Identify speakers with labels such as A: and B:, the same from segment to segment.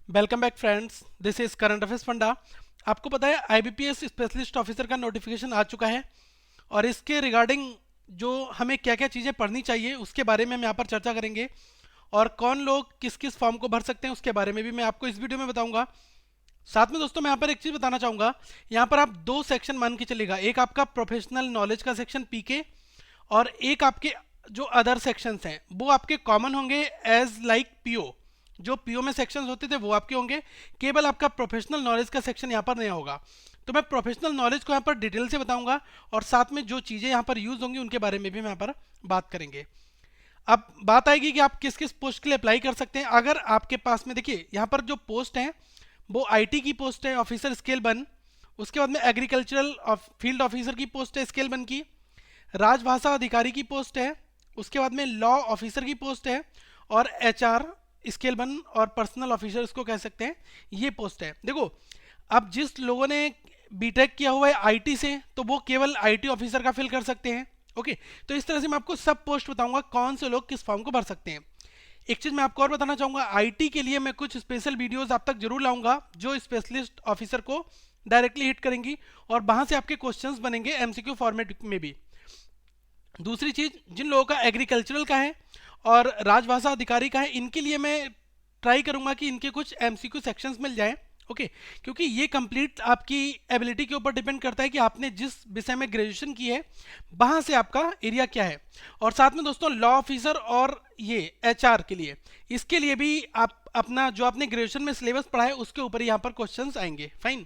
A: Welcome back friends, this is current affairs funda. आपको पता है आईबीपीएस स्पेशलिस्ट ऑफिसर का नोटिफिकेशन आ चुका है और इसके रिगार्डिंग जो हमें क्या क्या चीज़ें पढ़नी चाहिए उसके बारे में हम यहाँ पर चर्चा करेंगे। और कौन लोग किस किस फॉर्म को भर सकते हैं उसके बारे में भी मैं आपको इस वीडियो में बताऊंगा। साथ में दोस्तों मैं यहाँ पर एक चीज़ बताना चाहूँगा। यहाँ पर आप दो सेक्शन मान के चलेगा, एक आपका प्रोफेशनल नॉलेज का सेक्शन पीके और एक आपके जो अदर सेक्शंस हैं वो आपके कॉमन होंगे एज लाइक पीओ। जो पीओ में सेक्शंस होते थे वो आपके होंगे, केवल आपका प्रोफेशनल नॉलेज का सेक्शन यहाँ पर नया होगा। तो मैं प्रोफेशनल नॉलेज को यहाँ पर डिटेल से बताऊंगा और साथ में जो चीज़ें यहाँ पर यूज होंगी उनके बारे में भी मैं यहाँ पर बात करेंगे। अब बात आएगी कि आप किस किस पोस्ट के लिए अप्लाई कर सकते हैं। अगर आपके पास में देखिए यहाँ पर जो पोस्ट हैं वो आईटी की पोस्ट है ऑफिसर स्केल 1, उसके बाद में एग्रीकल्चरल फील्ड ऑफिसर की पोस्ट है स्केल 1 की, राजभाषा अधिकारी की पोस्ट है, उसके बाद में लॉ ऑफिसर की पोस्ट है और एचआर स्केल 1 और पर्सनल ऑफिसर इसको कह सकते हैं, ये पोस्ट है। देखो अब जिस लोगों ने बीटेक किया हुआ है आईटी से तो वो केवल आईटी ऑफिसर का फिल कर सकते हैं। ओके, तो इस तरह से मैं आपको सब पोस्ट बताऊंगा कौन से लोग किस फॉर्म को भर सकते हैं। एक चीज मैं आपको और बताना चाहूंगा, आईटी के लिए मैं कुछ स्पेशल वीडियोस आप तक जरूर लाऊंगा जो स्पेशलिस्ट ऑफिसर को डायरेक्टली हिट करेंगी और वहां से आपके क्वेश्चंस बनेंगे एमसीक्यू फॉर्मेट में भी। दूसरी चीज, जिन लोगों का एग्रीकल्चरल का है और राजभाषा अधिकारी का है इनके लिए मैं ट्राई करूंगा कि इनके कुछ एमसीक्यू सेक्शंस मिल जाएं। ओके, क्योंकि ये कंप्लीट आपकी एबिलिटी के ऊपर डिपेंड करता है कि आपने जिस विषय में ग्रेजुएशन की है वहां से आपका एरिया क्या है। और साथ में दोस्तों लॉ ऑफिसर और ये एचआर के लिए, इसके लिए भी आप अपना जो आपने ग्रेजुएशन में सिलेबस पढ़ा है उसके ऊपर यहाँ पर क्वेश्चंस आएंगे। फाइन।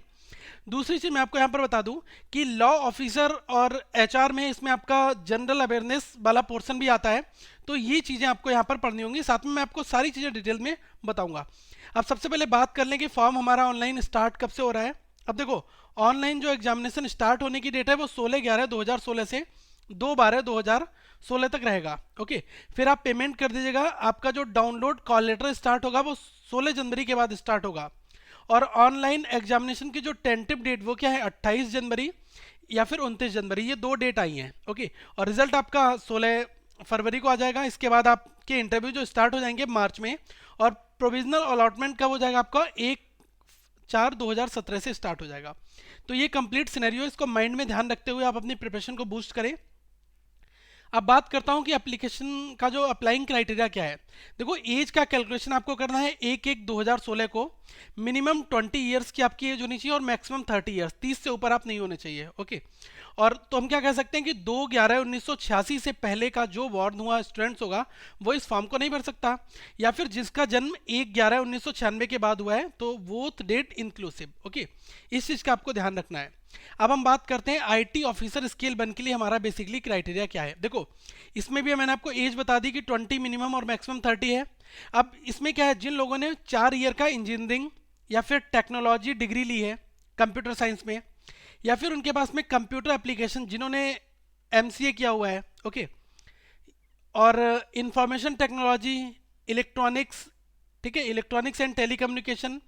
A: दूसरी चीज मैं आपको यहाँ पर बता दूं कि लॉ ऑफिसर और एचआर में इसमें आपका जनरल अवेयरनेस वाला पोर्शन भी आता है, तो ये चीजें आपको यहाँ पर पढ़नी होंगी। साथ में मैं आपको सारी चीजें डिटेल में बताऊंगा। अब सबसे पहले बात कर लें कि फॉर्म हमारा ऑनलाइन स्टार्ट कब से हो रहा है। अब देखो ऑनलाइन जो एग्जामिनेशन स्टार्ट होने की डेट है वो 16/11/2016 से 2/12/2016 तक रहेगा। ओके, फिर आप पेमेंट कर दीजिएगा। आपका जो डाउनलोड कॉल लेटर स्टार्ट होगा वो 16 जनवरी के बाद स्टार्ट होगा और ऑनलाइन एग्जामिनेशन की जो टेंटिव डेट वो क्या है 28 जनवरी या फिर 29 जनवरी, ये दो डेट आई हैं। ओके, और रिजल्ट आपका 16 फरवरी को आ जाएगा। इसके बाद आपके इंटरव्यू जो स्टार्ट हो जाएंगे मार्च में और प्रोविजनल अलॉटमेंट कब हो जाएगा आपका 1/4/2017 से स्टार्ट हो जाएगा। तो ये कंप्लीट सिनेरियो, इसको माइंड में ध्यान रखते हुए आप अपनी प्रिपरेशन को बूस्ट करें। अब बात करता हूं कि एप्लीकेशन का जो अप्लाइंग क्राइटेरिया क्या है। देखो एज का कैलकुलेशन आपको करना है 1/1/2016 को। मिनिमम 20 ईयर्स की आपकी एज होनी चाहिए और मैक्सिमम 30 ईयर्स, 30 से ऊपर आप नहीं होने चाहिए। ओके, और तो हम क्या कह सकते हैं कि 2/11/1986 से पहले का जो वार्न हुआ स्टूडेंट्स होगा वो इस फॉर्म को नहीं भर सकता, या फिर जिसका जन्म 1/11/1996 के बाद हुआ है तो वो डेट इंक्लूसिव। ओके, इस चीज का आपको ध्यान रखना है। अब हम बात करते हैं आईटी ऑफिसर स्केल 1 के लिए हमारा बेसिकली क्राइटेरिया क्या है। देखो इसमें भी मैंने आपको एज बता दी कि 20 मिनिमम और मैक्सिमम 30 है। अब इसमें क्या है, जिन लोगों ने 4 ईयर का इंजीनियरिंग या फिर टेक्नोलॉजी डिग्री ली है कंप्यूटर साइंस में, या फिर उनके पास में कंप्यूटर एप्लीकेशन जिन्होंने एमसीए किया हुआ है, ओके, और इंफॉर्मेशन टेक्नोलॉजी, इलेक्ट्रॉनिक्स, ठीक है, इलेक्ट्रॉनिक्स एंड टेलीकम्युनिकेशन,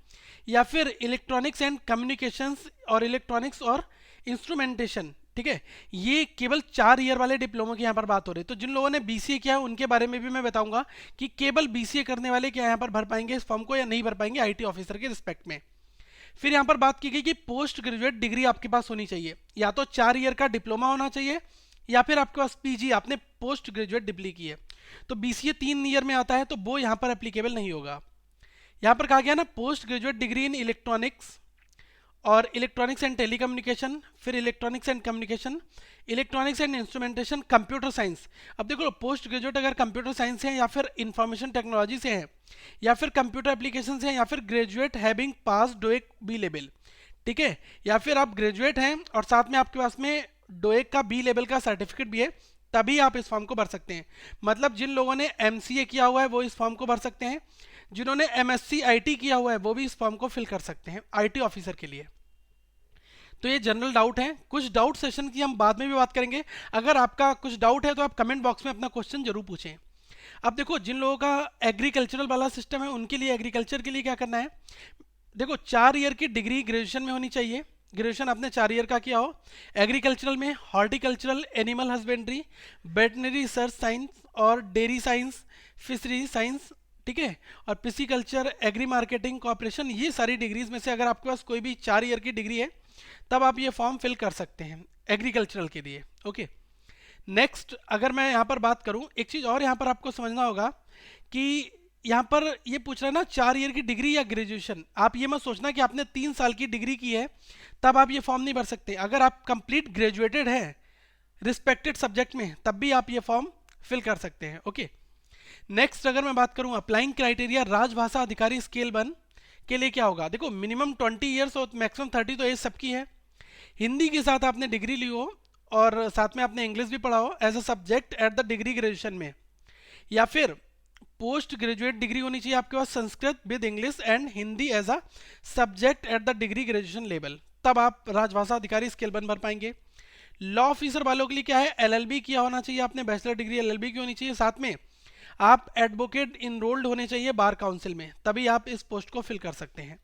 A: या फिर इलेक्ट्रॉनिक्स एंड कम्युनिकेशंस और इलेक्ट्रॉनिक्स और इंस्ट्रूमेंटेशन, ठीक है, ये केवल 4 ईयर वाले डिप्लोमा की यहाँ पर बात हो रही है। तो जिन लोगों ने बीसीए किया है उनके बारे में भी मैं बताऊंगा कि केवल बीसीए करने वाले क्या यहाँ पर भर पाएंगे इस फॉर्म को या नहीं भर पाएंगे आईटी ऑफिसर के रिस्पेक्ट में। फिर यहाँ पर बात की गई कि पोस्ट ग्रेजुएट डिग्री आपके पास होनी चाहिए, या तो 4 ईयर का डिप्लोमा होना चाहिए या फिर आपके पास पीजी, आपने पोस्ट ग्रेजुएट डिग्री की है। तो बीसीए 3 ईयर में आता है तो वो यहाँ पर एप्लीकेबल नहीं होगा। यहाँ पर कहा गया ना post graduate degree in electronics और इलेक्ट्रॉनिक्स एंड टेलीकम्युनिकेशन, फिर electronics and communication, electronics and instrumentation, computer science. अब देखो पोस्ट ग्रेजुएट अगर कंप्यूटर साइंस है या फिर इंफॉर्मेशन टेक्नोलॉजी से है या फिर कंप्यूटर एप्लीकेशन से है या फिर ग्रेजुएट हैविंग पास डोएक बी लेवल, ठीक है, या फिर आप ग्रेजुएट हैं और साथ में आपके पास में डोएक का बी लेवल का सर्टिफिकेट भी है, तभी आप इस फॉर्म को भर सकते हैं। मतलब जिन लोगों ने एमसीए किया हुआ है वो इस फॉर्म को भर सकते हैं, जिन्होंने एमएससी आईटी किया हुआ है वो भी इस फॉर्म को फिल कर सकते हैं आईटी ऑफिसर के लिए। तो ये जनरल डाउट है, कुछ डाउट सेशन की हम बाद में भी बात करेंगे। अगर आपका कुछ डाउट है तो आप कमेंट बॉक्स में अपना क्वेश्चन जरूर पूछें। अब देखो जिन लोगों का एग्रीकल्चरल वाला सिस्टम है उनके लिए, एग्रीकल्चर के लिए क्या करना है, देखो 4 ईयर की डिग्री ग्रेजुएशन में होनी चाहिए। ग्रेजुएशन आपने 4 ईयर का किया हो। एग्रीकल्चरल में horticultural, animal husbandry, veterinary research science और डेयरी साइंस, फिशरी साइंस, ठीक है। और पिसिकल्चर, एग्री मार्केटिंग, कॉपरेशन, ये सारी डिग्रीज में से अगर आपके पास कोई भी 4 ईयर की डिग्री है तब आप ये फॉर्म फिल कर सकते हैं एग्रीकल्चरल के लिए। ओके, नेक्स्ट अगर मैं यहाँ पर बात करूँ, एक चीज़ और यहाँ पर आपको समझना होगा कि यहाँ पर ये पूछ रहा है ना 4 ईयर की डिग्री या ग्रेजुएशन। आप ये मत सोचना कि आपने 3 साल की डिग्री की है तब आप ये फॉर्म नहीं भर सकते। अगर आप कंप्लीट ग्रेजुएटेड हैं रिस्पेक्टेड सब्जेक्ट में तब भी आप ये फॉर्म फिल कर सकते हैं। ओके, नेक्स्ट अगर मैं बात करूं अप्लाइंग क्राइटेरिया राजभाषा अधिकारी स्केल 1 के लिए क्या होगा। देखो मिनिमम 20 ईयर्स और मैक्सिमम 30 तो एज सबकी है। हिंदी के साथ आपने डिग्री ली हो और साथ में आपने इंग्लिश भी पढ़ा हो as a subject at the degree graduation में, या फिर पोस्ट ग्रेजुएट डिग्री होनी चाहिए आपके पास Sanskrit with English and Hindi as a subject at the degree graduation level, तब आप राजभाषा अधिकारी स्केल 1 भर पाएंगे। लॉ ऑफिसर वालों के लिए क्या है, एलएलबी किया होना चाहिए आपने, बैचलर डिग्री एलएलबी की होनी चाहिए, साथ में आप एडवोकेट इनरोल्ड होने चाहिए बार काउंसिल में, तभी आप इस पोस्ट को फिल कर सकते हैं।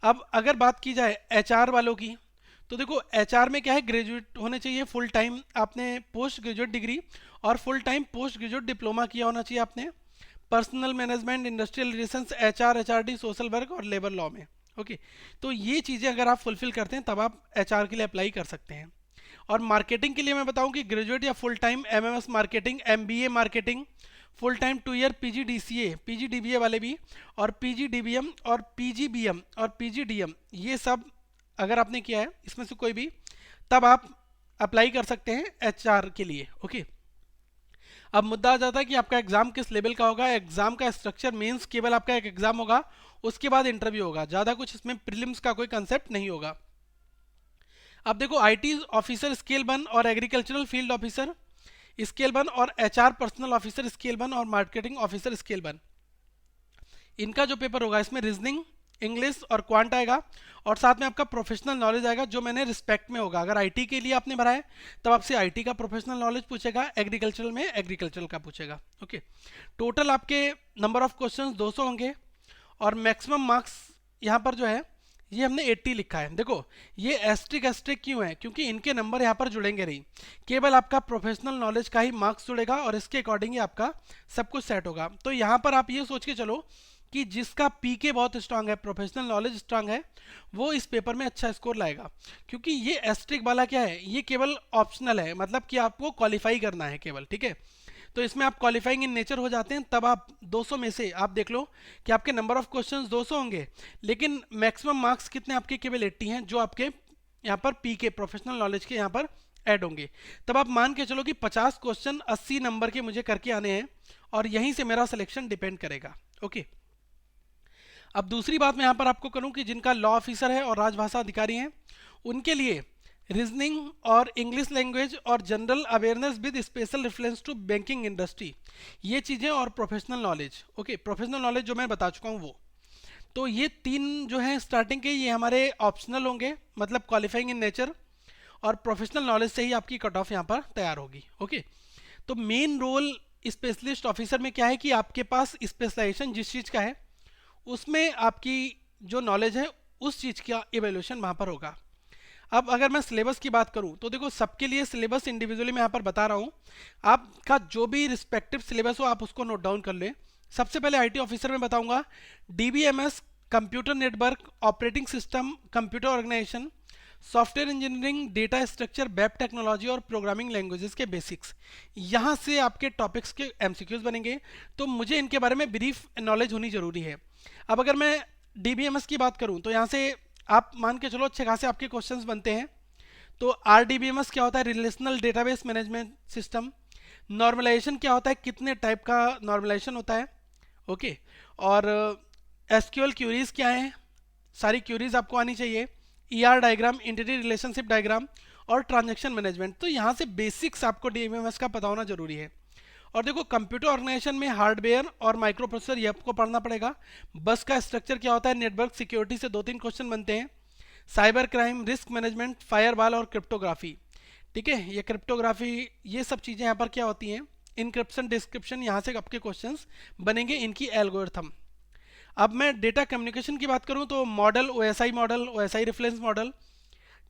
A: अब अगर बात की जाए एचआर वालों की, तो देखो एचआर में क्या है, ग्रेजुएट होने चाहिए फुल टाइम, आपने पोस्ट ग्रेजुएट डिग्री और full time post graduate diploma किया होना चाहिए आपने personal management, industrial relations, HR, HRD, social work और लेबर लॉ में। ओके, तो ये चीज़ें अगर आप फुलफिल करते हैं तब आप एचआर के लिए अप्लाई कर सकते हैं। और मार्केटिंग के लिए मैं बताऊं कि ग्रेजुएट या full time MMS marketing, MBA marketing, full time 2 year PGDCA, PGDBA वाले भी, और पीजीडीबीएम और पीजीबीएम और पीजीडीएम, ये सब अगर आपने किया है इसमें से कोई भी, तब आप अप्लाई कर सकते हैं एचआर के लिए। ओके, अब मुद्दा आ जाता है कि आपका एग्जाम किस लेवल का होगा। एग्जाम का स्ट्रक्चर मींस केवल आपका एक एग्जाम होगा, उसके बाद इंटरव्यू होगा, ज़्यादा कुछ इसमें प्रीलिम्स का कोई कंसेप्ट नहीं होगा। अब देखो आईटी ऑफिसर स्केल 1 और एग्रीकल्चरल फील्ड ऑफिसर स्केल 1 और एचआर पर्सनल ऑफिसर स्केल 1 और मार्केटिंग ऑफिसर स्केल 1, इनका जो पेपर होगा इसमें रीजनिंग, इंग्लिश और क्वांट आएगा और साथ में आपका प्रोफेशनल नॉलेज आएगा जो मैंने रिस्पेक्ट में होगा। अगर आईटी के लिए आपने भरा है तब आपसे आईटी का प्रोफेशनल नॉलेज पूछेगा, एग्रीकल्चरल में एग्रीकल्चरल का पूछेगा। ओके, टोटल आपके नंबर ऑफ क्वेश्चंस 200 होंगे और मैक्सिमम मार्क्स यहाँ पर जो है ये हमने 80 लिखा है। देखो ये एस्ट्रिक क्यों है, क्योंकि इनके नंबर यहाँ पर जुड़ेंगे नहीं, केवल आपका प्रोफेशनल नॉलेज का ही मार्क्स जुड़ेगा और इसके अकॉर्डिंग ही आपका सब कुछ सेट होगा। तो यहाँ पर आप ये सोच के चलो कि जिसका पीके बहुत स्ट्रांग है, प्रोफेशनल नॉलेज स्ट्रांग है, वो इस पेपर में अच्छा स्कोर लाएगा। क्योंकि ये एस्ट्रिक वाला क्या है, ये केवल ऑप्शनल है, मतलब कि आपको क्वालिफाई करना है केवल, ठीक है। तो इसमें आप क्वालिफाइंग इन नेचर हो जाते हैं, तब आप 200 में से आप देख लो कि आपके नंबर ऑफ क्वेश्चंस 200 होंगे, लेकिन मैक्सिमम मार्क्स कितने आपके केवल 80 हैं, जो आपके यहाँ पर पीके प्रोफेशनल नॉलेज के यहाँ पर ऐड होंगे। तब आप मान के चलो कि 50 क्वेश्चन 80 नंबर के मुझे करके आने हैं और यहीं से मेरा सिलेक्शन डिपेंड करेगा। ओके, अब दूसरी बात मैं यहाँ पर आपको करूँ कि जिनका लॉ ऑफिसर है और राजभाषा अधिकारी हैं उनके लिए रीजनिंग और इंग्लिश लैंग्वेज और general awareness with special reference to banking industry, ये चीज़ें और professional knowledge. Okay, professional knowledge जो मैं बता चुका हूँ वो, तो ये 3 जो है स्टार्टिंग के ये हमारे ऑप्शनल होंगे, मतलब क्वालिफाइंग इन नेचर, और प्रोफेशनल नॉलेज से ही आपकी कट ऑफ यहाँ पर तैयार होगी। ओके, तो मेन रोल स्पेशलिस्ट ऑफिसर में क्या है कि आपके पास स्पेशलाइजेशन जिस चीज़ का है उसमें आपकी जो नॉलेज है उस चीज़ का इवेल्यूशन वहाँ पर होगा। अब अगर मैं सिलेबस की बात करूं तो देखो सबके लिए सिलेबस इंडिविजुअली मैं यहाँ पर बता रहा हूँ, आपका जो भी रिस्पेक्टिव सिलेबस हो आप उसको नोट डाउन कर लें। सबसे पहले आईटी ऑफिसर में बताऊंगा DBMS, computer network, operating system, computer organisation, software engineering, data structure, web technology और प्रोग्रामिंग लैंग्वेजेस के बेसिक्स, यहाँ से आपके टॉपिक्स के एमसीक्यूज बनेंगे, तो मुझे इनके बारे में ब्रीफ नॉलेज होनी जरूरी है। अब अगर मैं डीबीएमएस की बात करूँ तो यहाँ से आप मान के चलो अच्छे खासे आपके क्वेश्चंस बनते हैं। तो आरडीबीएमएस क्या होता है, relational database management system. Normalisation क्या होता है, कितने टाइप का नॉर्मलाइजेशन होता है। ओके, और एसक्यूएल क्यूरीज क्या है, सारी क्यूरीज आपको आनी चाहिए। ER diagram, entity relationship diagram और ट्रांजैक्शन मैनेजमेंट, तो यहाँ से बेसिक्स आपको डीबीएमएस का पता होना जरूरी है। और देखो कंप्यूटर ऑर्गेनाइजेशन में हार्डवेयर और माइक्रो प्रोसेसर ये आपको पढ़ना पड़ेगा। बस का स्ट्रक्चर क्या होता है, नेटवर्क सिक्योरिटी से 2-3 क्वेश्चन बनते हैं। Cyber crime, risk management, firewall और क्रिप्टोग्राफी, ठीक है, ये क्रिप्टोग्राफी, ये सब चीज़ें यहाँ पर क्या होती हैं, इनक्रिप्शन, डिस्क्रिप्शन, यहाँ से आपके क्वेश्चंस बनेंगे, इनकी एल्गोरिथम। अब मैं डेटा कम्युनिकेशन की बात करूँ तो model, OSI model, OSI reference model,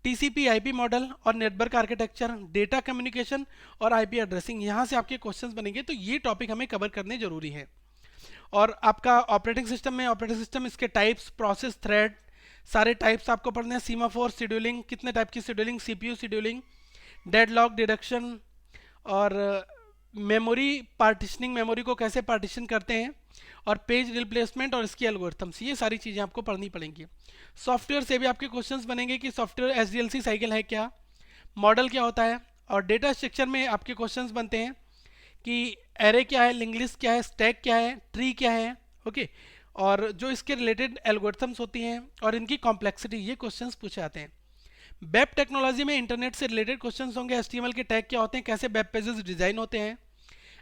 A: TCP IP model और नेटवर्क आर्किटेक्चर, डेटा कम्युनिकेशन और आईपी एड्रेसिंग, यहाँ से आपके क्वेश्चंस बनेंगे। तो ये टॉपिक हमें कवर करने जरूरी है। और आपका ऑपरेटिंग सिस्टम में ऑपरेटिंग सिस्टम, इसके टाइप्स, प्रोसेस, थ्रेड, सारे टाइप्स आपको पढ़ने हैं। सीमाफोर शेड्यूलिंग, कितने टाइप की scheduling, CPU scheduling, deadlock deduction, और मेमोरी पार्टीशनिंग, मेमोरी को कैसे पार्टीशन करते हैं, और पेज रिप्लेसमेंट और इसकी एल्गोरिथम्स, ये सारी चीज़ें आपको पढ़नी पड़ेंगी। सॉफ्टवेयर से भी आपके क्वेश्चंस बनेंगे कि सॉफ्टवेयर एसडीएलसी साइकिल है क्या, मॉडल क्या होता है, और डेटा स्ट्रक्चर में आपके क्वेश्चंस बनते हैं कि एरे क्या है, लिंक लिस्ट क्या है, स्टैक क्या है, ट्री क्या है, ओके, और जो इसके रिलेटेड एल्गोरिथम्स होती हैं और इनकी कॉम्प्लेक्सिटी, ये क्वेश्चंस पूछे जाते हैं। वेब टेक्नोलॉजी में इंटरनेट से रिलेटेड क्वेश्चंस होंगे, एचटीएमएल के टैग क्या होते हैं, कैसे वेब पेजेस डिजाइन होते हैं,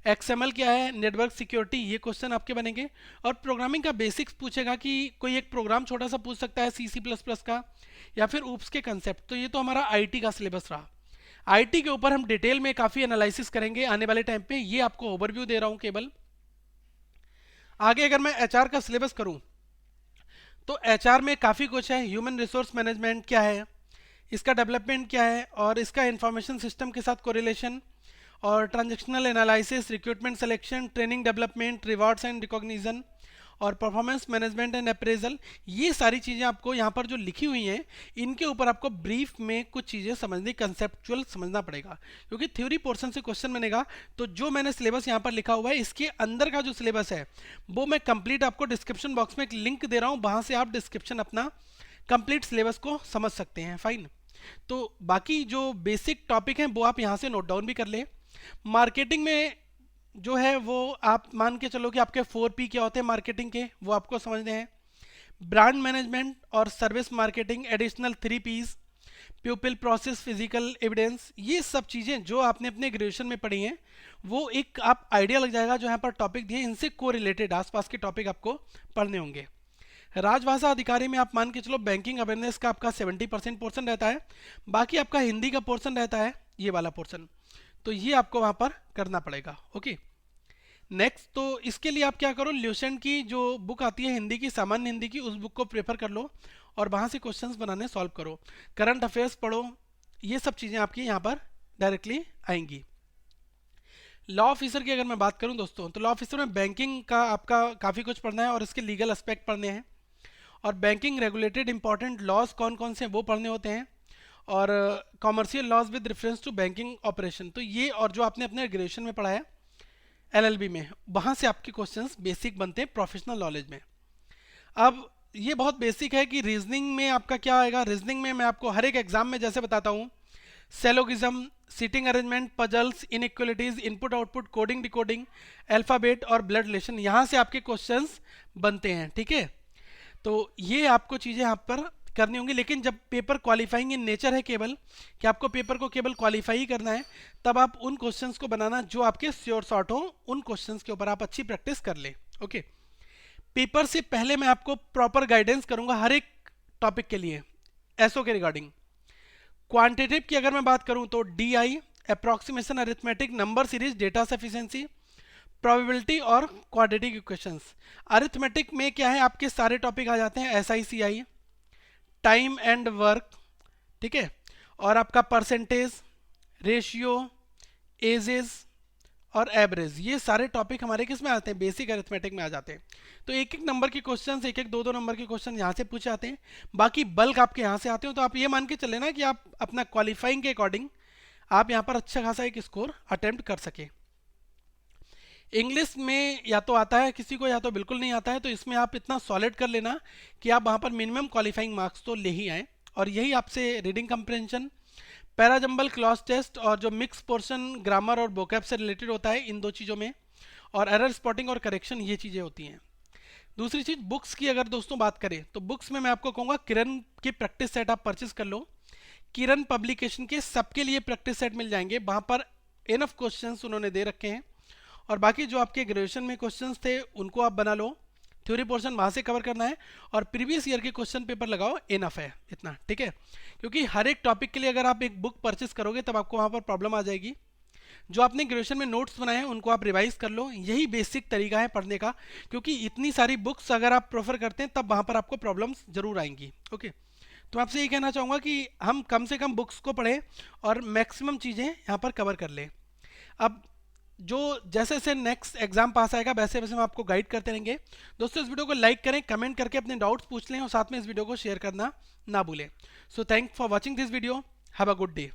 A: एक्सएमएल क्या है, नेटवर्क सिक्योरिटी, ये क्वेश्चन आपके बनेंगे। और प्रोग्रामिंग का बेसिक्स पूछेगा कि कोई एक प्रोग्राम छोटा सा पूछ सकता है C++ का, या फिर ऊप्स के कंसेप्ट। तो ये तो हमारा आईटी का सिलेबस रहा। आईटी के ऊपर हम डिटेल में काफ़ी एनालिसिस करेंगे आने वाले टाइम पे, ये आपको ओवरव्यू दे रहा हूँ केवल। आगे अगर मैं एचआर का सिलेबस करूँ तो एचआर में काफ़ी कुछ है। ह्यूमन रिसोर्स मैनेजमेंट क्या है, इसका डेवलपमेंट क्या है, और इसका इंफॉर्मेशन सिस्टम के साथ कोरिलेशन, और transactional analysis, recruitment selection, training development, rewards and recognition, और परफॉर्मेंस मैनेजमेंट एंड अप्रेजल, ये सारी चीज़ें आपको यहाँ पर जो लिखी हुई हैं, इनके ऊपर आपको ब्रीफ में कुछ चीज़ें समझनी, कंसेप्चुअल समझना पड़ेगा, क्योंकि थ्योरी पोर्शन से क्वेश्चन बनेगा। तो जो मैंने सिलेबस यहाँ पर लिखा हुआ है, इसके अंदर का जो सिलेबस है वो मैं कंप्लीट आपको डिस्क्रिप्शन बॉक्स में एक लिंक दे रहा हूँ, वहाँ से आप डिस्क्रिप्शन अपना कंप्लीट सिलेबस को समझ सकते हैं। फाइन। तो बाकी जो बेसिक टॉपिक हैं वो आप यहाँ से नोट डाउन भी कर लें। मार्केटिंग में जो है वो आप मान के चलो कि आपके 4P क्या होते हैं मार्केटिंग के, वो आपको समझने हैं। ब्रांड मैनेजमेंट और service marketing, additional 3Ps, people, process, physical evidence, ये सब चीज़ें जो आपने अपने ग्रेजुएशन में पढ़ी हैं, वो एक आप आइडिया लग जाएगा जो यहाँ पर टॉपिक दिए, इनसे को रिलेटेड आसपास के टॉपिक आपको पढ़ने होंगे। राजभाषा अधिकारी में आप मान के चलो बैंकिंग अवेयरनेस का आपका 70% पोर्शन रहता है, बाकी आपका हिंदी का पोर्शन रहता है, ये वाला पोर्शन, तो ये आपको वहाँ पर करना पड़ेगा। ओके, नेक्स्ट, तो इसके लिए आप क्या करो, ल्यूसेंट की जो बुक आती है हिंदी की, सामान्य हिंदी की, उस बुक को प्रेफर कर लो और वहाँ से क्वेश्चंस बनाने सॉल्व करो। करंट अफेयर्स पढ़ो, ये सब चीज़ें आपकी यहाँ पर डायरेक्टली आएंगी। लॉ ऑफिसर की अगर मैं बात करूँ दोस्तों, तो लॉ ऑफिसर में बैंकिंग का आपका काफ़ी कुछ पढ़ना है और इसके लीगल एस्पेक्ट पढ़ने हैं, और बैंकिंग रेगुलेटेड इंपॉर्टेंट लॉज कौन कौन से हैं वो पढ़ने होते हैं, और commercial laws with reference to banking operation, तो ये, और जो आपने अपने ग्रेजुएशन में पढ़ा है एलएलबी में, वहाँ से आपके क्वेश्चंस बेसिक बनते हैं प्रोफेशनल नॉलेज में। अब ये बहुत बेसिक है कि रीजनिंग में आपका क्या आएगा। रीजनिंग में मैं आपको हर एक एग्जाम में जैसे बताता हूँ, syllogism, seating arrangement, puzzles, inequalities, input output, coding decoding, alphabet और ब्लड रिलेशन, यहाँ से आपके क्वेश्चंस बनते हैं। ठीक है, तो ये आपको चीज़ें यहाँ पर करनी होंगी। लेकिन जब पेपर क्वालिफाइंग इन नेचर है केवल, कि आपको पेपर को केवल क्वालिफाई ही करना है, तब आप उन क्वेश्चंस को बनाना जो आपके श्योर शॉर्ट हो, उन क्वेश्चंस के ऊपर आप अच्छी प्रैक्टिस कर ले। ओके, पेपर से पहले मैं आपको प्रॉपर गाइडेंस करूंगा हर एक टॉपिक के लिए एसओ के रिगार्डिंग। क्वांटिटेटिव की अगर मैं बात करूं तो DI, approximation, arithmetic, number series, data sufficiency, probability और क्वाड्रेटिक इक्वेशंस। अरिथमेटिक में क्या है, आपके सारे टॉपिक आ जाते हैं, SICI, टाइम एंड वर्क, ठीक है, और आपका परसेंटेज, रेशियो, एजेस और एवरेज, ये सारे टॉपिक हमारे किस में आते हैं, बेसिक अरिथमेटिक में आ जाते हैं। तो एक एक नंबर के क्वेश्चन, एक एक दो दो नंबर के क्वेश्चन यहाँ से पूछे जाते हैं, बाकी बल्क आपके यहाँ से आते हो। तो आप ये मान के चले ना कि आप अपना क्वालिफाइंग के अकॉर्डिंग आप यहाँ पर अच्छा खासा एक स्कोर अटेम्प्ट कर सके। इंग्लिश में या तो आता है किसी को, या तो बिल्कुल नहीं आता है, तो इसमें आप इतना सॉलिड कर लेना कि आप वहाँ पर मिनिमम क्वालिफाइंग मार्क्स तो ले ही आए। और यही आपसे reading comprehension, parajumble, cloze test, और जो मिक्स पोर्शन ग्रामर और वोकैब से रिलेटेड होता है, इन दो चीज़ों में, और एरर स्पॉटिंग और करेक्शन, ये चीज़ें होती हैं। दूसरी चीज़, बुक्स की अगर दोस्तों बात करें तो बुक्स में मैं आपको कहूँगा किरण की प्रैक्टिस सेट आप परचेज कर लो। किरण पब्लिकेशन के सबके लिए प्रैक्टिस सेट मिल जाएंगे, वहाँ पर इनफ क्वेश्चंस उन्होंने दे रखे हैं, और बाकी जो आपके ग्रेजुएशन में क्वेश्चंस थे उनको आप बना लो, थ्योरी पोर्शन वहाँ से कवर करना है, और प्रीवियस ईयर के क्वेश्चन पेपर लगाओ, इनफ है इतना। ठीक है, क्योंकि हर एक टॉपिक के लिए अगर आप एक बुक परचेस करोगे तब आपको वहाँ पर प्रॉब्लम आ जाएगी। जो आपने ग्रेजुएशन में नोट्स बनाए हैं उनको आप रिवाइज कर लो, यही बेसिक तरीका है पढ़ने का, क्योंकि इतनी सारी बुक्स अगर आप प्रेफर करते हैं तब वहाँ पर आपको प्रॉब्लम्स जरूर आएंगी। ओके, तो आपसे ये कहना चाहूँगा कि हम कम से कम बुक्स को पढ़ें और मैक्सिमम चीज़ें यहाँ पर कवर कर लें। अब जो जैसे जैसे नेक्स्ट एग्जाम पास आएगा वैसे वैसे हम आपको गाइड करते रहेंगे। दोस्तों इस वीडियो को लाइक करें, कमेंट करके अपने डाउट्स पूछ लें और साथ में इस वीडियो को शेयर करना ना भूलें। So thank for watching this video, have a good day.